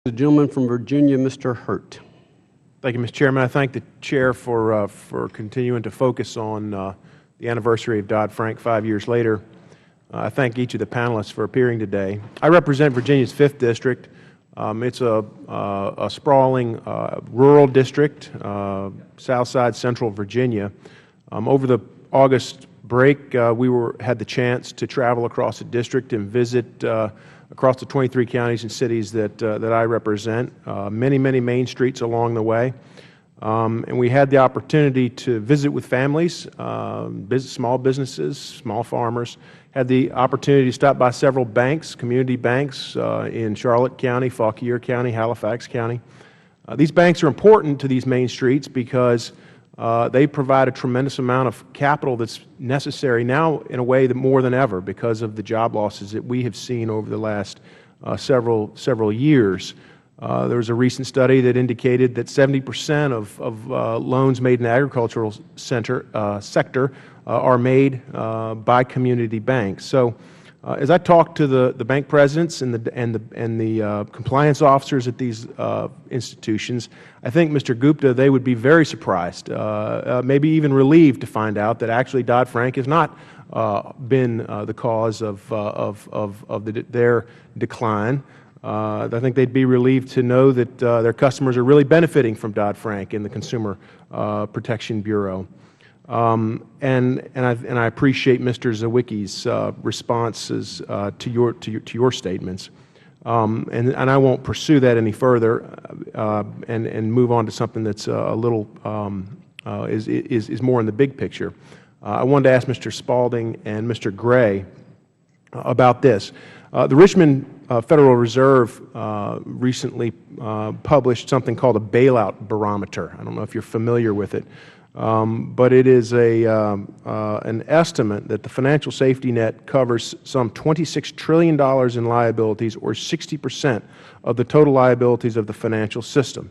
The gentleman from Virginia, Mr. Hurt. Thank you, Mr. Chairman. I thank the Chair for continuing to focus on the anniversary of Dodd-Frank 5 years later. I thank each of the panelists for appearing today. I represent Virginia's 5th District. It's a sprawling rural district, south side central Virginia. Over the August break, we had the chance to travel across the district and visit across the 23 counties and cities that I represent, many main streets along the way. And we had the opportunity to visit with families, small businesses, small farmers, had the opportunity to stop by several banks, community banks in Charlotte County, Fauquier County, Halifax County. These banks are important to these main streets because they provide a tremendous amount of capital that's necessary now in a way that more than ever because of the job losses that we have seen over the last several years. There was a recent study that indicated that 70% of loans made in the agricultural sector are made by community banks. So as I talk to the bank presidents and the compliance officers at these institutions, I think, Mr. Gupta, they would be very surprised, maybe even relieved to find out that actually Dodd-Frank has not been the cause of their decline. I think they'd be relieved to know that their customers are really benefiting from Dodd-Frank and the Consumer Protection Bureau. And I appreciate Mr. Zawicki's responses to your statements. And I won't pursue that any further and move on to something that's a little is more in the big picture. I wanted to ask Mr. Spaulding and Mr. Gray about this. The Richmond Federal Reserve recently published something called a bailout barometer. I don't know if you're familiar with it. But it is an estimate that the financial safety net covers some $26 trillion in liabilities, or 60% of the total liabilities of the financial system.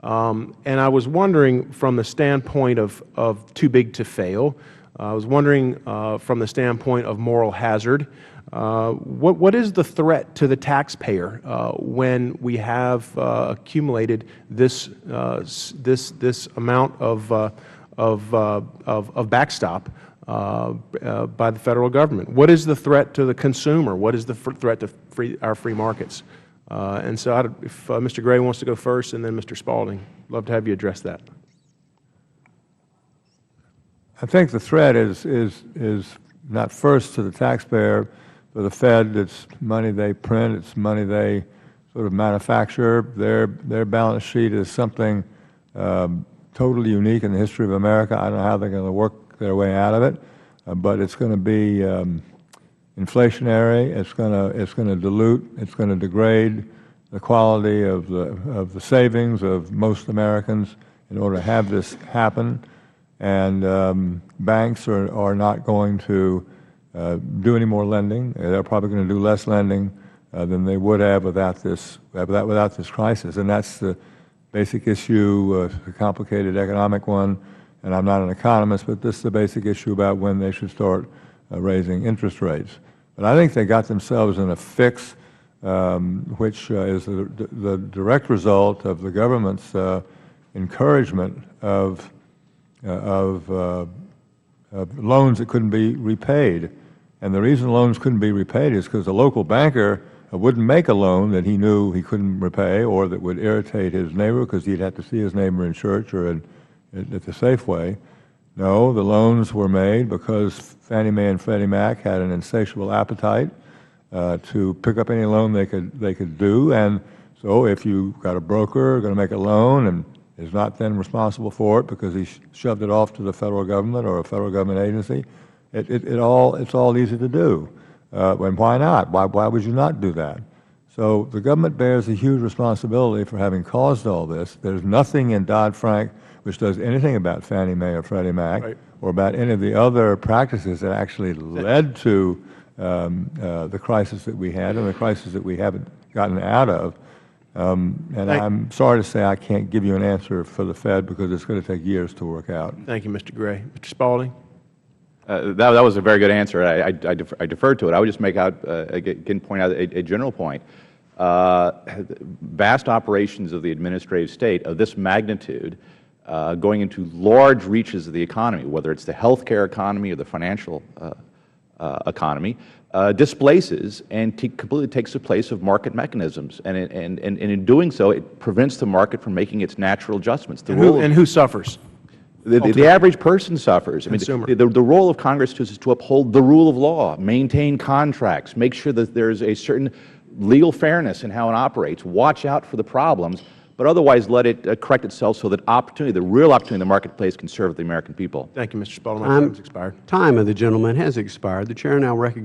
And I was wondering from the standpoint of too big to fail, I was wondering from the standpoint of moral hazard, what is the threat to the taxpayer when we have accumulated this amount of backstop by the Federal Government? What is the threat to the consumer? What is the threat to our free markets? And so if Mr. Gray wants to go first, and then Mr. Spaulding, I'd love to have you address that. I think the threat is not first to the taxpayer. For the Fed, it's money they print, it's money they sort of manufacture. Their balance sheet is something totally unique in the history of America. I don't know how they're going to work their way out of it, but it's going to be inflationary. It's going to dilute. It's going to degrade the quality of the savings of most Americans in order to have this happen. And banks are not going to do any more lending. They're probably going to do less lending than they would have without this crisis. And that's the basic issue, a complicated economic one. And I'm not an economist, but this is the basic issue about when they should start raising interest rates. But I think they got themselves in a fix, which is the direct result of the government's encouragement of loans that couldn't be repaid. And the reason loans couldn't be repaid is because the local banker wouldn't make a loan that he knew he couldn't repay, or that would irritate his neighbor because he'd have to see his neighbor in church or at the Safeway. No, the loans were made because Fannie Mae and Freddie Mac had an insatiable appetite to pick up any loan they could do. And so if you got a broker going to make a loan and is not then responsible for it because he shoved it off to the Federal Government or a Federal Government agency, it's all easy to do. And why not? Why would you not do that? So the government bears a huge responsibility for having caused all this. There's nothing in Dodd-Frank which does anything about Fannie Mae or Freddie Mac, right, or about any of the other practices that actually led to the crisis that we had and the crisis that we haven't gotten out of. And I'm sorry to say I can't give you an answer for the Fed because it's going to take years to work out. Thank you, Mr. Gray. Mr. Spaulding? That was a very good answer. I deferred to it. I would just make out, again, point out a general point. vast operations of the administrative state of this magnitude going into large reaches of the economy, whether it's the healthcare economy or the financial economy, displaces and completely takes the place of market mechanisms. And in doing so, it prevents the market from making its natural adjustments. And who suffers? The average person suffers. I Consumer. mean, the role of Congress is to uphold the rule of law, maintain contracts, make sure that there is a certain legal fairness in how it operates, watch out for the problems, but otherwise let it correct itself so that opportunity, the real opportunity in the marketplace, can serve the American people. Thank you, Mr. Spaulding. My time has expired. Time of the gentleman has expired. The Chair now recognizes